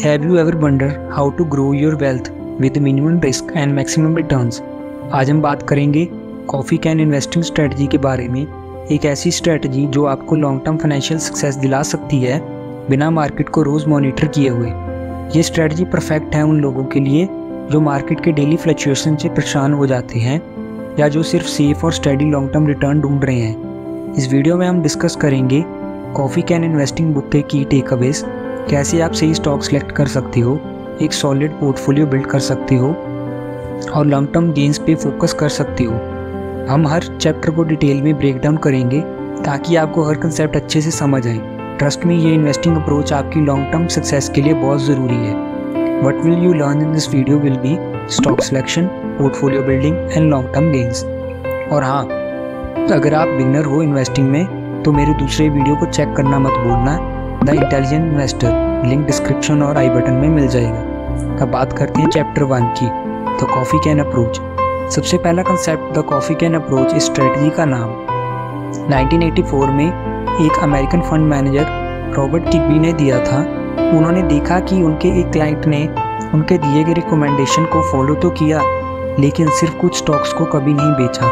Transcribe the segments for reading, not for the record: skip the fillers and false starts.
Have you ever wondered how to grow your wealth with minimum risk and maximum returns? आज हम बात करेंगे coffee can investing strategy के बारे में। एक ऐसी स्ट्रेटजी जो आपको लॉन्ग टर्म फाइनेंशियल सक्सेस दिला सकती है बिना मार्केट को रोज़ मॉनिटर किए हुए। ये स्ट्रेटजी परफेक्ट है उन लोगों के लिए जो मार्केट के डेली फ्लक्चुएशन से परेशान हो जाते हैं या जो सिर्फ सेफ और स्टेडी लॉन्ग टर्म रिटर्न ढूंढ रहे हैं। इस वीडियो में हम डिस्कस करेंगे कॉफ़ी कैन इन्वेस्टिंग बुक के की टेकअवेज, कैसे आप सही स्टॉक सेलेक्ट कर सकते हो, एक सॉलिड पोर्टफोलियो बिल्ड कर सकते हो और लॉन्ग टर्म गेन्स पे फोकस कर सकते हो। हम हर चैप्टर को डिटेल में ब्रेक डाउन करेंगे ताकि आपको हर कंसेप्ट अच्छे से समझ आए। ट्रस्ट में ये इन्वेस्टिंग अप्रोच आपकी लॉन्ग टर्म सक्सेस के लिए बहुत ज़रूरी है। What will you learn in this video will be stock selection, portfolio building and long term gains. और हाँ, अगर आप बिगनर हो इन्वेस्टिंग में तो मेरे दूसरे वीडियो को चेक करना मत भूलना, the intelligent investor, link description और आई बटन में मिल जाएगा। अब बात करते हैं चैप्टर 1 की, द कॉफ़ी कैन अप्रोच। सबसे पहला concept the coffee can approach इस स्ट्रेटजी का नाम 1984 में एक अमेरिकन फंड मैनेजर रॉबर्ट किग्बी ने दिया था। उन्होंने देखा कि उनके एक क्लाइंट ने उनके दिए गए रिकमेंडेशन को फॉलो तो किया लेकिन सिर्फ कुछ स्टॉक्स को कभी नहीं बेचा।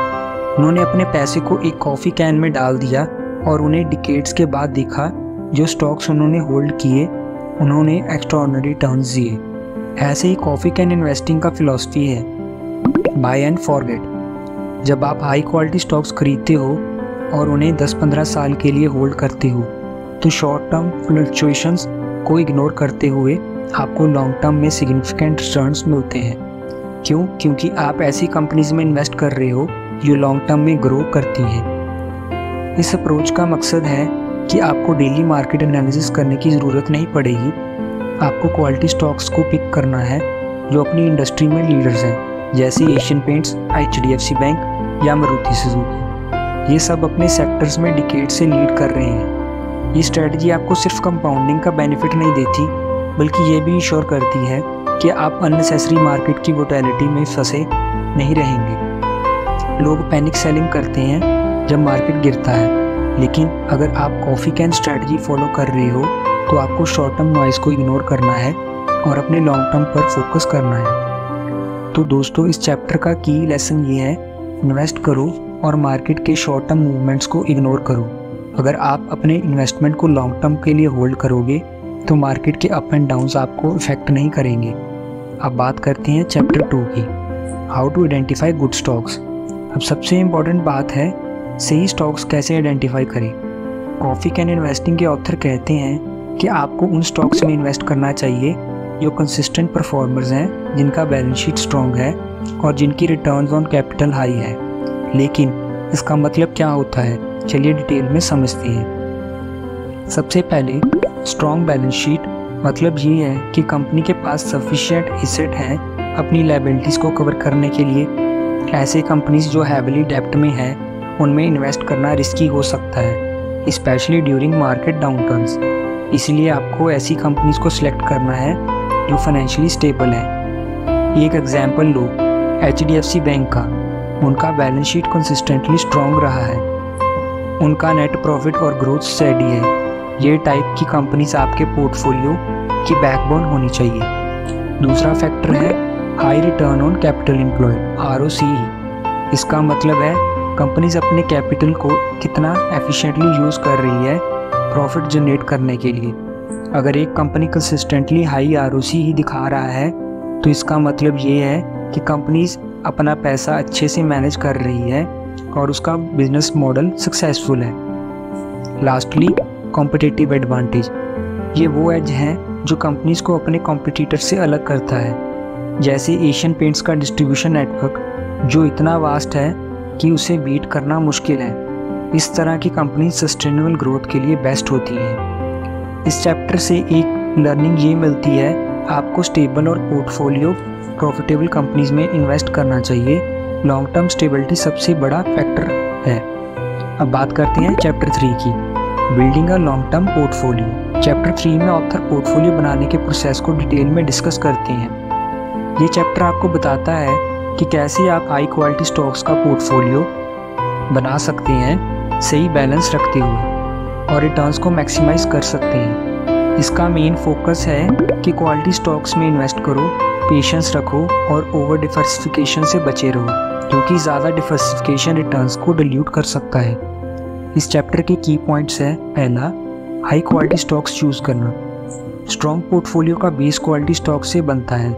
उन्होंने अपने पैसे को एक कॉफ़ी कैन में डाल दिया और उन्हें डिकेड्स के बाद देखा जो स्टॉक्स उन्होंने होल्ड किए उन्होंने एक्स्ट्राऑर्डिनरी रिटर्न्स दिए। ऐसे ही कॉफ़ी कैन इन्वेस्टिंग का फिलॉसफी है, बाय एंड फॉरगेट। जब आप हाई क्वालिटी स्टॉक्स खरीदते हो और उन्हें 10-15 साल के लिए होल्ड करते हो तो शॉर्ट टर्म फ्लक्चुएशंस को इग्नोर करते हुए आपको लॉन्ग टर्म में सिग्निफिकेंट रिटर्न्स मिलते हैं। क्यों? क्योंकि आप ऐसी कंपनीज में इन्वेस्ट कर रहे हो जो लॉन्ग टर्म में ग्रो करती हैं। इस अप्रोच का मकसद है कि आपको डेली मार्केट एनालिसिस करने की ज़रूरत नहीं पड़ेगी। आपको क्वालिटी स्टॉक्स को पिक करना है जो अपनी इंडस्ट्री में लीडर्स हैं, जैसे एशियन पेंट्स, HDFC बैंक या मारुति सुजुकी। ये सब अपने सेक्टर्स में डिकेड से लीड कर रहे हैं। ये स्ट्रेटजी आपको सिर्फ कंपाउंडिंग का बेनिफिट नहीं देती बल्कि ये भी इंश्योर करती है कि आप अननेसेसरी मार्केट की वोलेटिलिटी में फंसे नहीं रहेंगे। लोग पैनिक सेलिंग करते हैं जब मार्केट गिरता है, लेकिन अगर आप कॉफ़ी कैन स्ट्रेटजी फॉलो कर रहे हो तो आपको शॉर्ट टर्म नॉइज़ को इग्नोर करना है और अपने लॉन्ग टर्म पर फोकस करना है। तो दोस्तों, इस चैप्टर का की लेसन ये है, इन्वेस्ट करो और मार्केट के शॉर्ट टर्म मूवमेंट्स को इग्नोर करो। अगर आप अपने इन्वेस्टमेंट को लॉन्ग टर्म के लिए होल्ड करोगे तो मार्केट के अप एंड डाउन्स आपको इफेक्ट नहीं करेंगे। अब बात करते हैं चैप्टर 2 की, how to identify good stocks. अब सबसे इम्पॉर्टेंट बात है सही स्टॉक्स कैसे आइडेंटिफाई करें। कॉफ़ी कैन इन्वेस्टिंग के ऑथर कहते हैं कि आपको उन स्टॉक्स में इन्वेस्ट करना चाहिए जो कंसिस्टेंट परफॉर्मर्स हैं, जिनका बैलेंस शीट स्ट्रॉन्ग है और जिनकी रिटर्न्स ऑन कैपिटल हाई है। लेकिन इसका मतलब क्या होता है, चलिए डिटेल में समझते हैं। सबसे पहले स्ट्रॉन्ग बैलेंस शीट मतलब ये है कि कंपनी के पास सफिशिएंट एसेट हैं अपनी लायबिलिटीज़ को कवर करने के लिए। ऐसे कंपनीज जो हैविली डेब्ट में हैं उनमें इन्वेस्ट करना रिस्की हो सकता है, स्पेशली ड्यूरिंग मार्केट डाउनटर्न्स। इसलिए आपको ऐसी कंपनीज को सिलेक्ट करना है जो फाइनेंशियली स्टेबल है। एक एग्जांपल लो HDFC बैंक का, उनका बैलेंस शीट कंसिस्टेंटली स्ट्रॉन्ग रहा है, उनका नेट प्रॉफिट और ग्रोथ स्टेडी है। ये टाइप की कंपनीज आपके पोर्टफोलियो की बैकबोन होनी चाहिए। दूसरा फैक्टर है high return on capital employed, ROCE। इसका मतलब है कंपनीज अपने कैपिटल को कितना एफिशिएंटली यूज़ कर रही है प्रॉफिट जनरेट करने के लिए। अगर एक कंपनी कंसिस्टेंटली हाई ROCE ही दिखा रहा है तो इसका मतलब ये है कि कंपनीज अपना पैसा अच्छे से मैनेज कर रही है और उसका बिजनेस मॉडल सक्सेसफुल है। Lastly, competitive advantage. ये वो एज है जो कंपनीज को अपने कॉम्पिटिटर से अलग करता है, जैसे एशियन पेंट्स का डिस्ट्रीब्यूशन नेटवर्क जो इतना वास्ट है कि उसे बीट करना मुश्किल है। इस तरह की कंपनी सस्टेनेबल ग्रोथ के लिए बेस्ट होती है। इस चैप्टर से एक लर्निंग ये मिलती है, आपको स्टेबल और पोर्टफोलियो प्रॉफिटेबल कंपनीज में इन्वेस्ट करना चाहिए। लॉन्ग टर्म स्टेबिलिटी सबसे बड़ा फैक्टर है। अब बात करते हैं चैप्टर 3 की, building a long term portfolio. Chapter 3 में ऑथर पोर्टफोलियो बनाने के प्रोसेस को डिटेल में डिस्कस करते हैं। ये चैप्टर आपको बताता है कि कैसे आप हाई क्वालिटी स्टॉक्स का पोर्टफोलियो बना सकते हैं सही बैलेंस रखते हुए और रिटर्न्स को मैक्सिमाइज कर सकते हैं। इसका मेन फोकस है कि क्वालिटी स्टॉक्स में इन्वेस्ट करो, पेशेंस रखो और ओवर डिवर्सिफिकेशन से बचे रहो, क्योंकि ज़्यादा डिवर्सिफिकेशन रिटर्न्स को डिल्यूट कर सकता है। इस चैप्टर के की पॉइंट्स है, पहला, हाई क्वालिटी स्टॉक्स चूज़ करना। स्ट्रॉन्ग पोर्टफोलियो का बेस क्वालिटी स्टॉक से बनता है।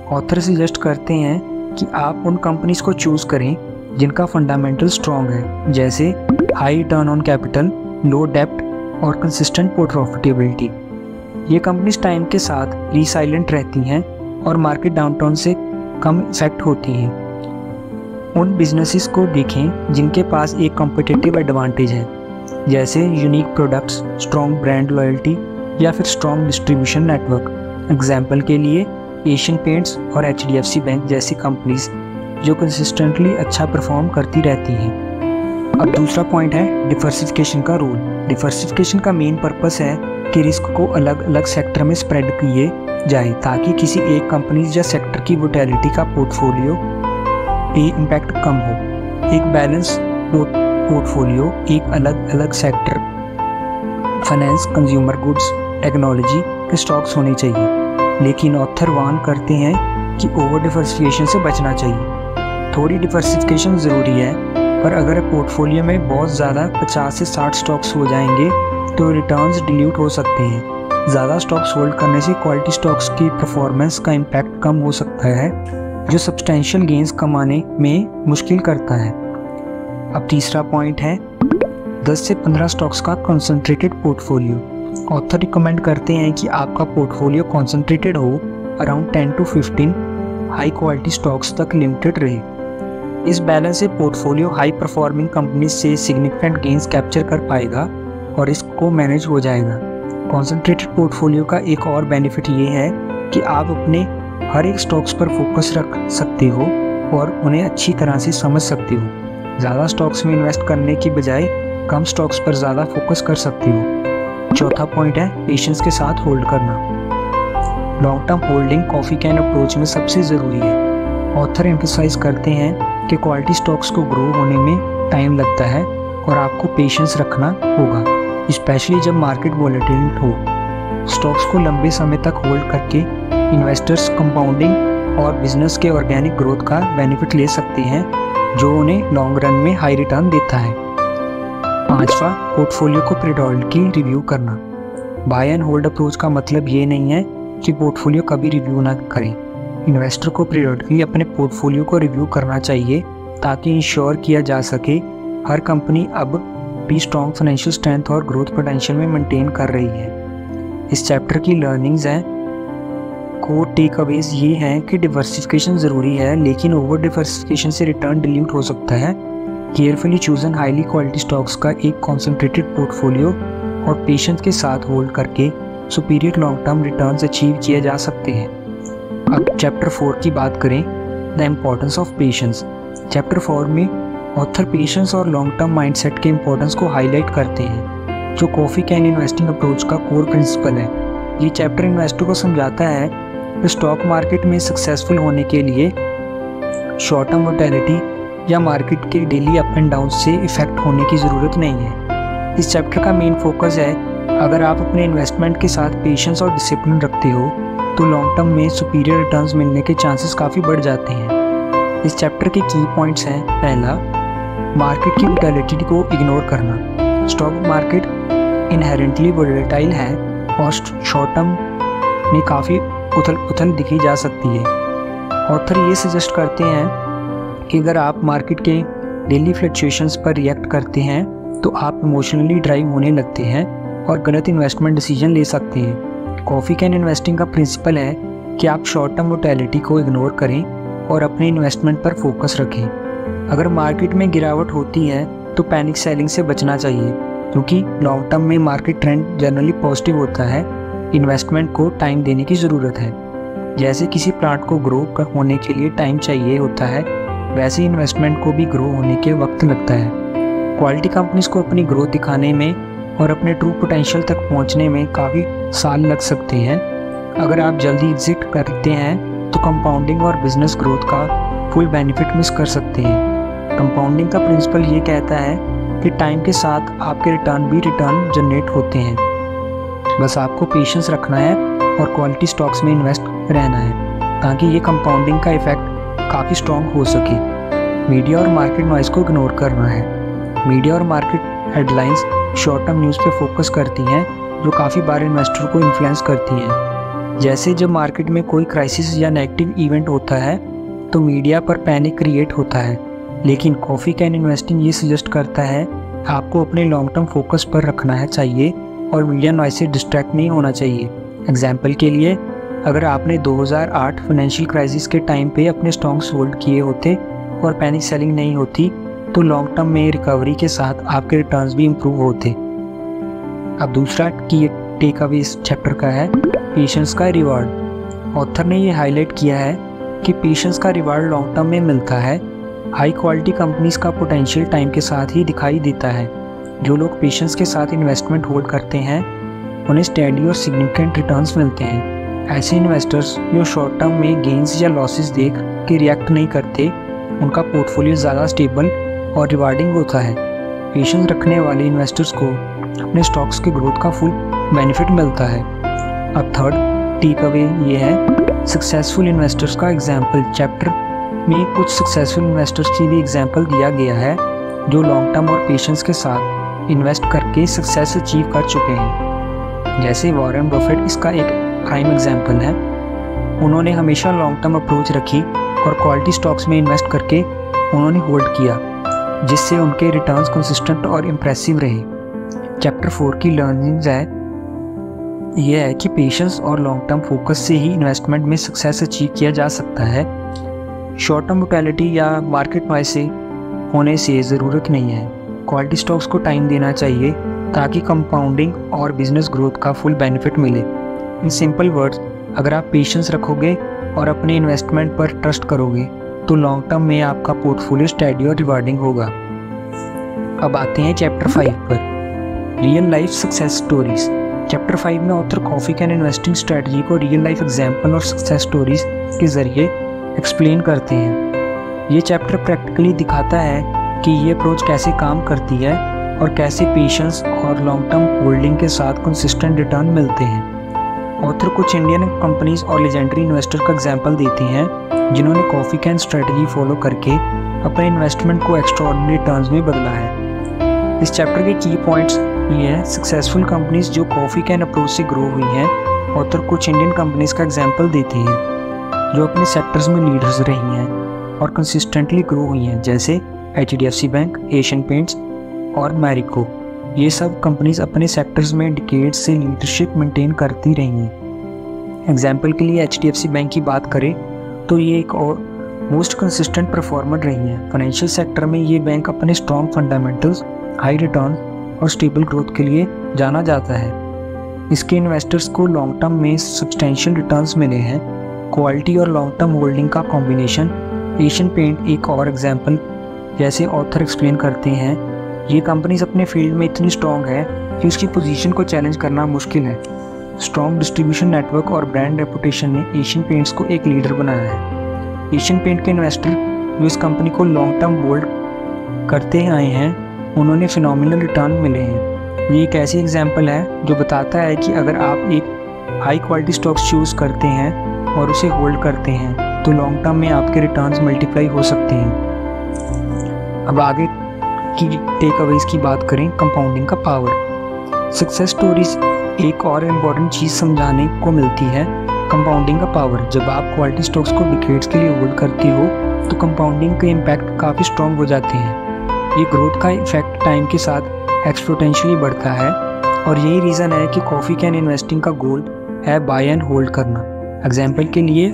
ऑथर सजेस्ट करते हैं कि आप उन कंपनीज को चूज़ करें जिनका फंडामेंटल स्ट्रॉन्ग है, जैसे हाई रिटर्न ऑन कैपिटल, लो डेप्ट और कंसिस्टेंट प्रॉफिटेबिलिटी। ये कंपनीज टाइम के साथ रिसाइलेंट रहती हैं और मार्केट डाउनटाउन से कम इफेक्ट होती हैं। उन बिजनेसेस को देखें जिनके पास एक कॉम्पिटिटिव एडवांटेज है, जैसे unique products, strong brand loyalty या फिर स्ट्रॉन्ग डिस्ट्रीब्यूशन नेटवर्क। एग्जाम्पल के लिए एशियन पेंट्स और HDFC बैंक जैसी कंपनीज जो कंसिस्टेंटली अच्छा परफॉर्म करती रहती हैं। अब दूसरा पॉइंट है डिवर्सिफिकेशन का रोल। डिवर्सिफिकेशन का मेन पर्पस है कि रिस्क को अलग अलग सेक्टर में स्प्रेड किए जाए ताकि किसी एक कंपनी या सेक्टर की वोलेटिलिटी का पोर्टफोलियो पे इम्पैक्ट कम हो। एक बैलेंस पोर्टफोलियो एक अलग अलग sector, finance, consumer goods, technology के स्टॉक्स होने चाहिए, लेकिन ऑथर वार्न करते हैं कि ओवर डिवर्सिफिकेशन से बचना चाहिए। थोड़ी डिवर्सिफिकेशन ज़रूरी है, पर अगर पोर्टफोलियो में बहुत ज़्यादा 50 से 60 स्टॉक्स हो जाएंगे तो रिटर्न्स डिल्यूट हो सकते हैं। ज़्यादा स्टॉक्स होल्ड करने से क्वालिटी स्टॉक्स की परफॉर्मेंस का इम्पैक्ट कम हो सकता है, जो सब्सटेंशियल गेंस कमाने में मुश्किल करता है। अब तीसरा पॉइंट है 10 से 15 स्टॉक्स का कॉन्सेंट्रेटेड पोर्टफोलियो। ऑथर रिकमेंड करते हैं कि आपका पोर्टफोलियो कॉन्सेंट्रेटेड हो, around 10 to 15 high quality stocks तक लिमिटेड रहे। इस बैलेंस से पोर्टफोलियो हाई परफॉर्मिंग कंपनीज से सिग्निफिकेंट गेंस कैप्चर कर पाएगा और रिस्क को मैनेज हो जाएगा। कॉन्सेंट्रेटेड पोर्टफोलियो का एक और बेनिफिट ये है कि आप अपने हर एक स्टॉक्स पर फोकस रख सकते हो और उन्हें अच्छी तरह से समझ सकते हो। ज़्यादा स्टॉक्स में इन्वेस्ट करने की बजाय कम स्टॉक्स पर ज़्यादा फोकस कर सकते हो। चौथा पॉइंट है पेशेंस के साथ होल्ड करना। Long term holding coffee can approach में सबसे ज़रूरी है। ऑथर एम्फसाइज करते हैं कि क्वालिटी स्टॉक्स को ग्रो होने में टाइम लगता है और आपको पेशेंस रखना होगा, स्पेशली जब मार्केट वोलेटिल हो। स्टॉक्स को लंबे समय तक होल्ड करके इन्वेस्टर्स कंपाउंडिंग और बिजनेस के ऑर्गेनिक ग्रोथ का बेनिफिट ले सकते हैं, जो उन्हें लॉन्ग रन में हाई रिटर्न देता है। पांचवा, पोर्टफोलियो को पीरियडिकली रिव्यू करना। बाय एंड होल्ड अप्रोच का मतलब ये नहीं है कि पोर्टफोलियो कभी रिव्यू ना करें। इन्वेस्टर को पीरियडिकली अपने पोर्टफोलियो को रिव्यू करना चाहिए ताकि इंश्योर किया जा सके हर कंपनी अब भी स्ट्रॉन्ग फाइनेंशियल स्ट्रेंथ और ग्रोथ पोटेंशियल में मेंटेन कर रही है। इस चैप्टर की लर्निंग्स हैं, को टेक अवेज ये हैं कि डिवर्सिफिकेशन ज़रूरी है, लेकिन ओवर डिवर्सिफिकेशन से रिटर्न डिल्यूट हो सकता है। Carefully chosen highly quality stocks का एक कॉन्सेंट्रेटेड पोर्टफोलियो और पेशेंस के साथ होल्ड करके superior long term returns achieve किए जा सकते हैं। अब चैप्टर 4 की बात करें, the importance of patience. Chapter 4 में ऑथर पेशेंस और लॉन्ग टर्म माइंडसेट के इम्पोर्टेंस को हाईलाइट करते हैं, जो कॉफ़ी कैन इन्वेस्टिंग अप्रोच का कोर प्रिंसिपल है। ये चैप्टर इन्वेस्टर को समझाता है कि स्टॉक मार्केट में सक्सेसफुल होने के लिए शॉर्ट टर्म वोलेटिलिटी या मार्केट के डेली अप एंड डाउन से इफेक्ट होने की ज़रूरत नहीं है। इस चैप्टर का मेन फोकस है, अगर आप अपने इन्वेस्टमेंट के साथ पेशेंस और डिसिप्लिन रखते हो तो लॉन्ग टर्म में सुपीरियर रिटर्न्स मिलने के चांसेस काफ़ी बढ़ जाते हैं। इस चैप्टर के की पॉइंट्स हैं, पहला, मार्केट की वोलेटिलिटी को इग्नोर करना। स्टॉक मार्केट इनहेरेंटली वोलेटाइल है और शॉर्ट टर्म में काफ़ी उथल पुथल दिखी जा सकती है। ऑथर ये सजेस्ट करते हैं कि अगर आप मार्केट के डेली फ्लक्चुएशंस पर रिएक्ट करते हैं तो आप इमोशनली ड्राइव होने लगते हैं और गलत इन्वेस्टमेंट डिसीजन ले सकते हैं। कॉफ़ी कैन इन्वेस्टिंग का प्रिंसिपल है कि आप शॉर्ट टर्म वोलेटिलिटी को इग्नोर करें और अपने इन्वेस्टमेंट पर फोकस रखें। अगर मार्केट में गिरावट होती है तो पैनिक सेलिंग से बचना चाहिए, क्योंकि लॉन्ग टर्म में मार्केट ट्रेंड जनरली पॉजिटिव होता है। इन्वेस्टमेंट को टाइम देने की ज़रूरत है। जैसे किसी प्लांट को ग्रो होने के लिए टाइम चाहिए होता है, वैसे इन्वेस्टमेंट को भी ग्रो होने के वक्त लगता है। क्वालिटी कंपनीज को अपनी ग्रोथ दिखाने में और अपने ट्रू पोटेंशियल तक पहुंचने में काफ़ी साल लग सकते हैं। अगर आप जल्दी एग्जिट करते हैं तो कंपाउंडिंग और बिजनेस ग्रोथ का फुल बेनिफिट मिस कर सकते हैं। कंपाउंडिंग का प्रिंसिपल ये कहता है कि टाइम के साथ आपके रिटर्न भी रिटर्न जनरेट होते हैं। बस आपको पेशेंस रखना है और क्वालिटी स्टॉक्स में इन्वेस्ट रहना है ताकि ये कंपाउंडिंग का इफेक्ट काफ़ी स्ट्रॉन्ग हो सके। मीडिया और मार्केट नॉइज़ को इग्नोर करना है। मीडिया और market headlines short term news पे फोकस करती हैं जो काफ़ी बार इन्वेस्टर को इन्फ्लुएंस करती हैं। जैसे जब मार्केट में कोई क्राइसिस या नेगेटिव इवेंट होता है तो मीडिया पर पैनिक क्रिएट होता है, लेकिन कॉफ़ी कैन इन्वेस्टिंग ये सजेस्ट करता है आपको अपने लॉन्ग टर्म फोकस पर रखना है चाहिए और मीडिया नॉइज़ से डिस्ट्रैक्ट नहीं होना चाहिए। एग्जाम्पल के लिए, अगर आपने 2008 फाइनेंशियल क्राइसिस के टाइम पे अपने स्टॉक्स होल्ड किए होते और पैनिक सेलिंग नहीं होती तो लॉन्ग टर्म में रिकवरी के साथ आपके रिटर्न्स भी इम्प्रूव होते। अब दूसरा की टेक अवे इस चैप्टर का है पेशेंस का रिवार्ड। ऑथर ने ये हाईलाइट किया है कि पेशेंस का रिवार्ड लॉन्ग टर्म में मिलता है। हाई क्वालिटी कंपनीज का पोटेंशियल टाइम के साथ ही दिखाई देता है। जो लोग पेशेंस के साथ इन्वेस्टमेंट होल्ड करते हैं उन्हें स्टेडी और सिग्निफिकेंट रिटर्न्स मिलते हैं। ऐसे इन्वेस्टर्स जो शॉर्ट टर्म में गेंस या लॉसेस देख के रिएक्ट नहीं करते, उनका पोर्टफोलियो ज़्यादा स्टेबल और रिवार्डिंग होता है। पेशेंस रखने वाले इन्वेस्टर्स को अपने स्टॉक्स के ग्रोथ का फुल बेनिफिट मिलता है। अब थर्ड टेक अवे ये है सक्सेसफुल इन्वेस्टर्स का एग्जाम्पल। चैप्टर में कुछ सक्सेसफुल इन्वेस्टर्स की भी एग्जाम्पल दिया गया है जो लॉन्ग टर्म और पेशेंस के साथ इन्वेस्ट करके सक्सेस अचीव कर चुके हैं। जैसे वॉरेन बफेट इसका एक प्राइम एग्जाम्पल है। उन्होंने हमेशा लॉन्ग टर्म अप्रोच रखी और क्वालिटी स्टॉक्स में इन्वेस्ट करके उन्होंने होल्ड किया, जिससे उनके रिटर्न्स कंसिस्टेंट और इम्प्रेसिव रहे। चैप्टर 4 की लर्निंग्स यह है कि पेशेंस और लॉन्ग टर्म फोकस से ही इन्वेस्टमेंट में सक्सेस अचीव किया जा सकता है। शॉर्ट टर्म मोर्टेलिटी या मार्केट नॉइज़ से होने से ज़रूरत नहीं है। क्वालिटी स्टॉक्स को टाइम देना चाहिए ताकि कंपाउंडिंग और बिजनेस ग्रोथ का फुल बेनिफिट मिले। इन सिंपल वर्ड्स, अगर आप पेशेंस रखोगे और अपने इन्वेस्टमेंट पर ट्रस्ट करोगे तो लॉन्ग टर्म में आपका पोर्टफोलियो स्टेडी और रिवार्डिंग होगा। अब आते हैं चैप्टर 5 पर, real life success stories. Chapter 5 में author coffee can investing strategy को रियल लाइफ एग्जाम्पल और सक्सेस स्टोरीज के ज़रिए एक्सप्लेन करते हैं। ये चैप्टर प्रैक्टिकली दिखाता है कि ये अप्रोच कैसे काम करती है और कैसे पेशेंस और लॉन्ग टर्म होल्डिंग के साथ कंसिस्टेंट रिटर्न मिलते हैं। ऑथर कुछ इंडियन कंपनीज और लेजेंडरी इन्वेस्टर का एग्जाम्पल देते हैं जिन्होंने कॉफ़ी कैन स्ट्रेटजी फॉलो करके अपने इन्वेस्टमेंट को एक्स्ट्राऑर्डिनरी रिटर्न्स में बदला है। इस चैप्टर के की पॉइंट्स ये हैं सक्सेसफुल कंपनीज जो कॉफ़ी कैन अप्रोच से ग्रो हुई हैं। ऑथर कुछ इंडियन कंपनीज का एग्जाम्पल देते हैं जो अपने सेक्टर्स में लीडर्स रही हैं और कंसिस्टेंटली ग्रो हुई हैं, जैसे HDFC बैंक, एशियन पेंट्स और मैरिको। ये सब कंपनीज अपने सेक्टर्स में डिकेड्स से लीडरशिप मेंटेन करती रही हैं। एग्जाम्पल के लिए HDFC बैंक की बात करें तो ये एक और मोस्ट कंसिस्टेंट परफॉर्मर रही हैं। फाइनेंशियल सेक्टर में ये बैंक अपने स्ट्रॉन्ग फंडामेंटल्स, हाई रिटर्न और स्टेबल ग्रोथ के लिए जाना जाता है। इसके इन्वेस्टर्स को लॉन्ग टर्म में सब्सटेंशियल रिटर्न्स मिले हैं। क्वालिटी और लॉन्ग टर्म होल्डिंग का कॉम्बिनेशन। एशियन पेंट एक और एग्जाम्पल, जैसे ऑथर एक्सप्लेन करते हैं, ये कंपनीज अपने फील्ड में इतनी स्ट्रॉन्ग है कि उसकी पोजीशन को चैलेंज करना मुश्किल है। स्ट्रॉन्ग डिस्ट्रीब्यूशन नेटवर्क और ब्रांड रेपुटेशन ने एशियन पेंट्स को एक लीडर बनाया है। एशियन पेंट के इन्वेस्टर जो इस कंपनी को लॉन्ग टर्म होल्ड करते आए हैं, उन्होंने फिनोमिनल रिटर्न मिले हैं। ये एक ऐसी एग्जाम्पल है जो बताता है कि अगर आप एक हाई क्वालिटी स्टॉक्स चूज़ करते हैं और उसे होल्ड करते हैं तो लॉन्ग टर्म में आपके रिटर्न्स मल्टीप्लाई हो सकते हैं। अब आगे की टेक अवेज की बात करें, कंपाउंडिंग का पावर। सक्सेस स्टोरीज एक और इम्पॉर्टेंट चीज़ समझाने को मिलती है, कंपाउंडिंग का पावर। जब आप क्वालिटी स्टॉक्स को डिकेड्स के लिए होल्ड करते हो तो कंपाउंडिंग के इम्पैक्ट काफ़ी स्ट्रॉन्ग हो जाते हैं। ये ग्रोथ का इफेक्ट टाइम के साथ एक्सपोनेंशियली बढ़ता है और यही रीज़न है कि कॉफ़ी कैन इन्वेस्टिंग का गोल है बाय एंड होल्ड करना। एग्जाम्पल के लिए,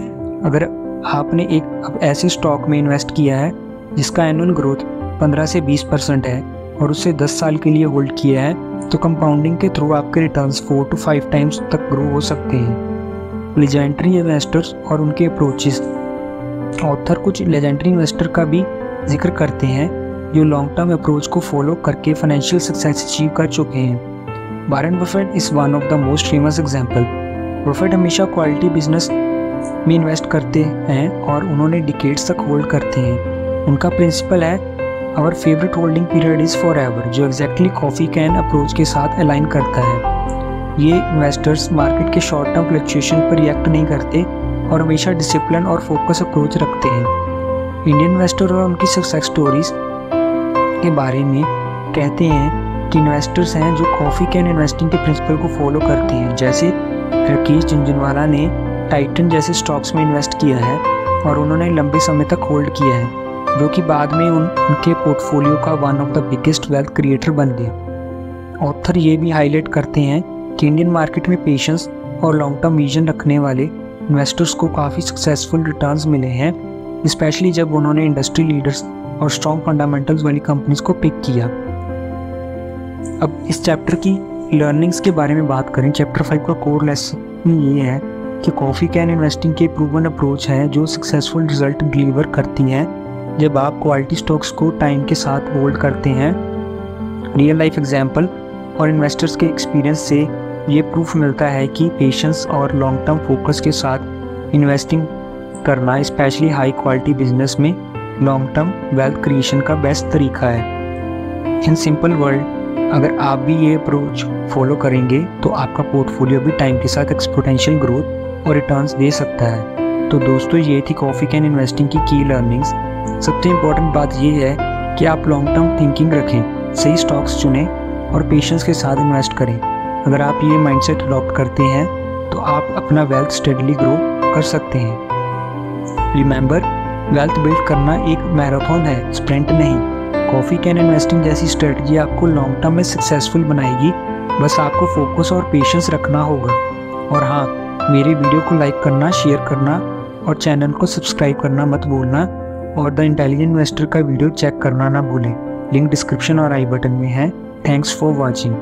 अगर आपने एक ऐसे स्टॉक में इन्वेस्ट किया है जिसका एनुअल ग्रोथ 15 से 20% है और उसे 10 साल के लिए होल्ड किया है तो कंपाउंडिंग के थ्रू आपके रिटर्न्स 4 to 5 टाइम्स तक ग्रो हो सकते हैं। लेजेंडरी इन्वेस्टर्स और उनके अप्रोचेस। ऑथर कुछ लेजेंडरी इन्वेस्टर का भी जिक्र करते हैं जो लॉन्ग टर्म अप्रोच को फॉलो करके फाइनेंशियल सक्सेस अचीव कर चुके हैं। Warren Buffett is one of the most famous example. Buffett हमेशा क्वालिटी बिजनेस में इन्वेस्ट करते हैं और उन्होंने डिकेड्स तक होल्ड करते हैं। उनका प्रिंसिपल है our favourite holding period is for ever, जो एग्जैक्टली कॉफ़ी कैन अप्रोच के साथ अलाइन करता है। ये इन्वेस्टर्स मार्केट के शॉर्ट टर्म फ्लक्चुएशन पर रिएक्ट नहीं करते और हमेशा डिसिप्लिन और फोकस अप्रोच रखते हैं। इंडियन इन्वेस्टर और उनकी सक्सेस स्टोरीज के बारे में कहते हैं कि इन्वेस्टर्स हैं जो कॉफ़ी कैन इन्वेस्टिंग के प्रिंसिपल को फॉलो करते हैं। जैसे राकेश झुनझुनवाला ने टाइटन जैसे स्टॉक्स में इन्वेस्ट किया है और उन्होंने लंबे समय तक होल्ड किया है, जो कि बाद में उनके पोर्टफोलियो का one of the biggest wealth creator बन गया। ऑथर ये भी हाईलाइट करते हैं कि इंडियन मार्केट में पेशेंस और लॉन्ग टर्म विजन रखने वाले इन्वेस्टर्स को काफ़ी सक्सेसफुल रिटर्न्स मिले हैं, स्पेशली जब उन्होंने इंडस्ट्री लीडर्स और स्ट्रॉन्ग फंडामेंटल्स वाली कंपनीज को पिक किया। अब इस चैप्टर की लर्निंग्स के बारे में बात करें। चैप्टर 5 का कोर लेसन ये है कि कॉफ़ी कैन इन्वेस्टिंग की प्रूवन अप्रोच है जो सक्सेसफुल रिजल्ट डिलीवर करती हैं जब आप क्वालिटी स्टॉक्स को टाइम के साथ होल्ड करते हैं। रियल लाइफ एग्जांपल और इन्वेस्टर्स के एक्सपीरियंस से ये प्रूफ मिलता है कि पेशेंस और लॉन्ग टर्म फोकस के साथ इन्वेस्टिंग करना स्पेशली हाई क्वालिटी बिजनेस में लॉन्ग टर्म वेल्थ क्रिएशन का बेस्ट तरीका है। इन सिंपल वर्ड, अगर आप भी ये अप्रोच फॉलो करेंगे तो आपका पोर्टफोलियो भी टाइम के साथ एक्सपोनेंशियल ग्रोथ और रिटर्न्स दे सकता है। तो दोस्तों, ये थी कॉफ़ी कैन इन्वेस्टिंग की कीलर्निंग्स। सबसे इम्पोर्टेंट बात ये है कि आप लॉन्ग टर्म थिंकिंग रखें, सही स्टॉक्स चुनें और पेशेंस के साथ इन्वेस्ट करें। अगर आप ये माइंडसेट अडॉप्ट करते हैं तो आप अपना वेल्थ स्टेडली ग्रो कर सकते हैं। रिमेंबर, वेल्थ बिल्ड करना एक मैराथन है, स्प्रिंट नहीं। कॉफ़ी कैन इन्वेस्टिंग जैसी स्ट्रेटजी आपको लॉन्ग टर्म में सक्सेसफुल बनाएगी, बस आपको फोकस और पेशेंस रखना होगा। और हाँ, मेरे वीडियो को लाइक करना, शेयर करना और चैनल को सब्सक्राइब करना मत भूलना, और द इंटेलिजेंट इन्वेस्टर का वीडियो चेक करना ना भूलें। लिंक डिस्क्रिप्शन और आई बटन में है। Thanks for watching.